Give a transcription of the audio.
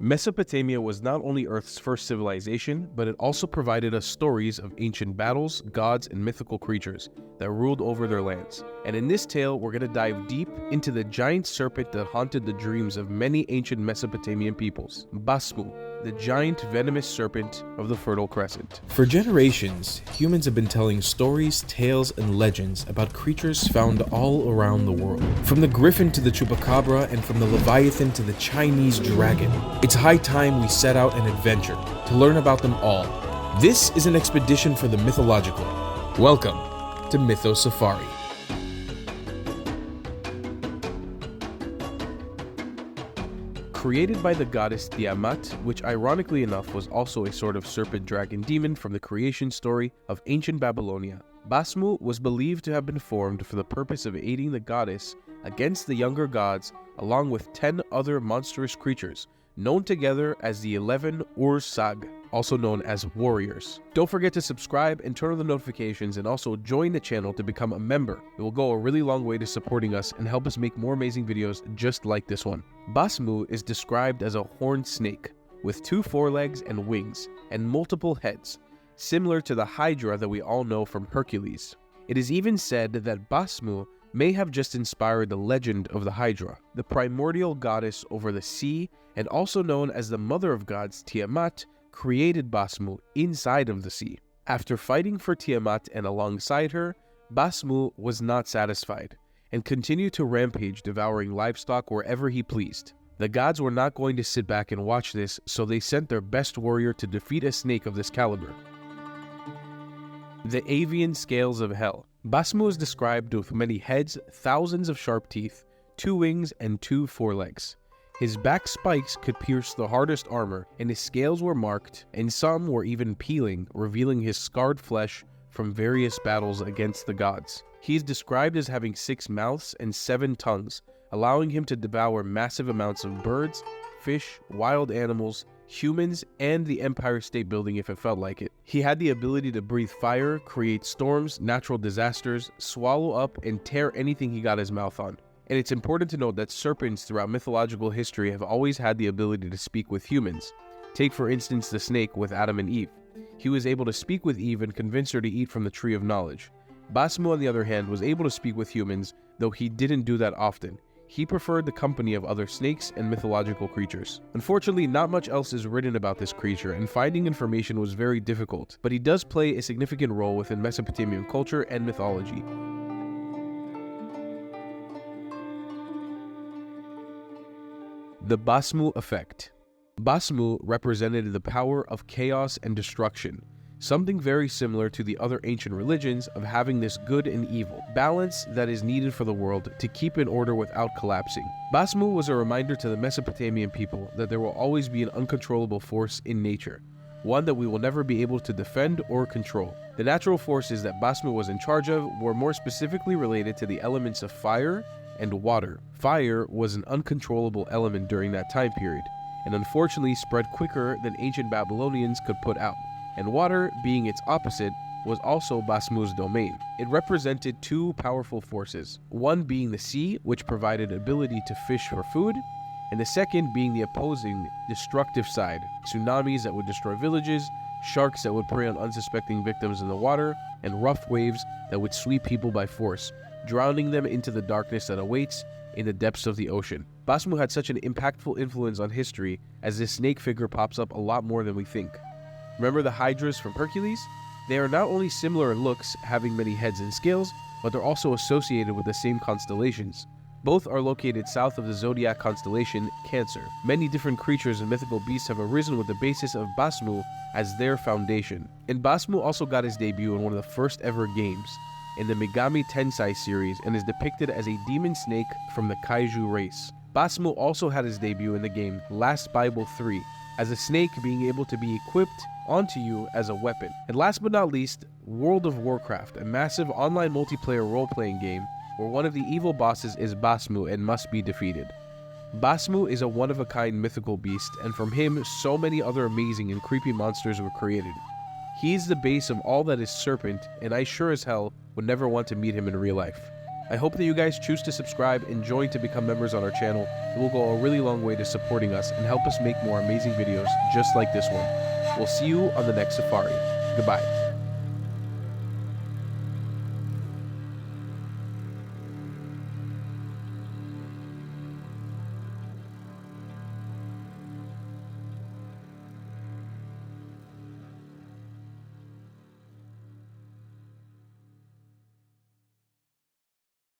Mesopotamia was not only Earth's first civilization, but it also provided us stories of ancient battles, gods, and mythical creatures that ruled over their lands. And in this tale, we're going to dive deep into the giant serpent that haunted the dreams of many ancient Mesopotamian peoples, Basmu, the giant venomous serpent of the Fertile Crescent. For generations, humans have been telling stories, tales, and legends about creatures found all around the world. From the griffin to the chupacabra, and from the leviathan to the Chinese dragon. It's high time we set out an adventure to learn about them all. This is an expedition for the mythological. Welcome to Mytho Safari. Created by the goddess Tiamat, which ironically enough was also a sort of serpent dragon demon from the creation story of ancient Babylonia, Basmu was believed to have been formed for the purpose of aiding the goddess against the younger gods, along with 10 other monstrous creatures, known together as the 11 Ur-Sag, also known as warriors. Don't forget to subscribe and turn on the notifications, and also join the channel to become a member. It will go a really long way to supporting us and help us make more amazing videos just like this one. Basmu is described as a horned snake with 2 forelegs and wings and multiple heads, similar to the Hydra that we all know from Hercules. It is even said that Basmu may have just inspired the legend of the Hydra, the primordial goddess over the sea, and also known as the mother of gods. Tiamat created Basmu inside of the sea. After fighting for Tiamat and alongside her, Basmu was not satisfied and continued to rampage, devouring livestock wherever he pleased. The gods were not going to sit back and watch this, so they sent their best warrior to defeat a snake of this caliber. The avian scales of hell. Basmu is described with many heads, thousands of sharp teeth, 2 wings, and 2 forelegs. His back spikes could pierce the hardest armor, and his scales were marked, and some were even peeling, revealing his scarred flesh from various battles against the gods. He is described as having 6 mouths and 7 tongues, allowing him to devour massive amounts of birds, fish, wild animals, humans, and the Empire State Building if it felt like it. He had the ability to breathe fire, create storms, natural disasters, swallow up, and tear anything he got his mouth on. And it's important to note that serpents throughout mythological history have always had the ability to speak with humans. Take for instance the snake with Adam and Eve. He was able to speak with Eve and convince her to eat from the tree of knowledge. Basmu, on the other hand, was able to speak with humans, though he didn't do that often. He preferred the company of other snakes and mythological creatures. Unfortunately, not much else is written about this creature, and finding information was very difficult, but he does play a significant role within Mesopotamian culture and mythology. The Basmu effect. Basmu represented the power of chaos and destruction, something very similar to the other ancient religions of having this good and evil balance that is needed for the world to keep in order without collapsing. Basmu was a reminder to the Mesopotamian people that there will always be an uncontrollable force in nature, one that we will never be able to defend or control. The natural forces that Basmu was in charge of were more specifically related to the elements of fire and water. Fire was an uncontrollable element during that time period, and unfortunately spread quicker than ancient Babylonians could put out. And water, being its opposite, was also Basmu's domain. It represented 2 powerful forces, one being the sea, which provided ability to fish for food, and the second being the opposing, destructive side, tsunamis that would destroy villages, sharks that would prey on unsuspecting victims in the water, and rough waves that would sweep people by force, drowning them into the darkness that awaits in the depths of the ocean. Basmu had such an impactful influence on history, as this snake figure pops up a lot more than we think. Remember the Hydras from Hercules? They are not only similar in looks, having many heads and scales, but they're also associated with the same constellations. Both are located south of the zodiac constellation Cancer. Many different creatures and mythical beasts have arisen with the basis of Basmu as their foundation. And Basmu also got his debut in one of the first ever games, in the Megami Tensei series, and is depicted as a demon snake from the Kaiju race. Basmu also had his debut in the game Last Bible 3, as a snake being able to be equipped onto you as a weapon. And last but not least, World of Warcraft, a massive online multiplayer role-playing game where one of the evil bosses is Basmu and must be defeated. Basmu is a one-of-a-kind mythical beast, and from him, so many other amazing and creepy monsters were created. He is the base of all that is serpent, and I sure as hell would never want to meet him in real life. I hope that you guys choose to subscribe and join to become members on our channel. It will go a really long way to supporting us and help us make more amazing videos just like this one. We'll see you on the next safari. Goodbye.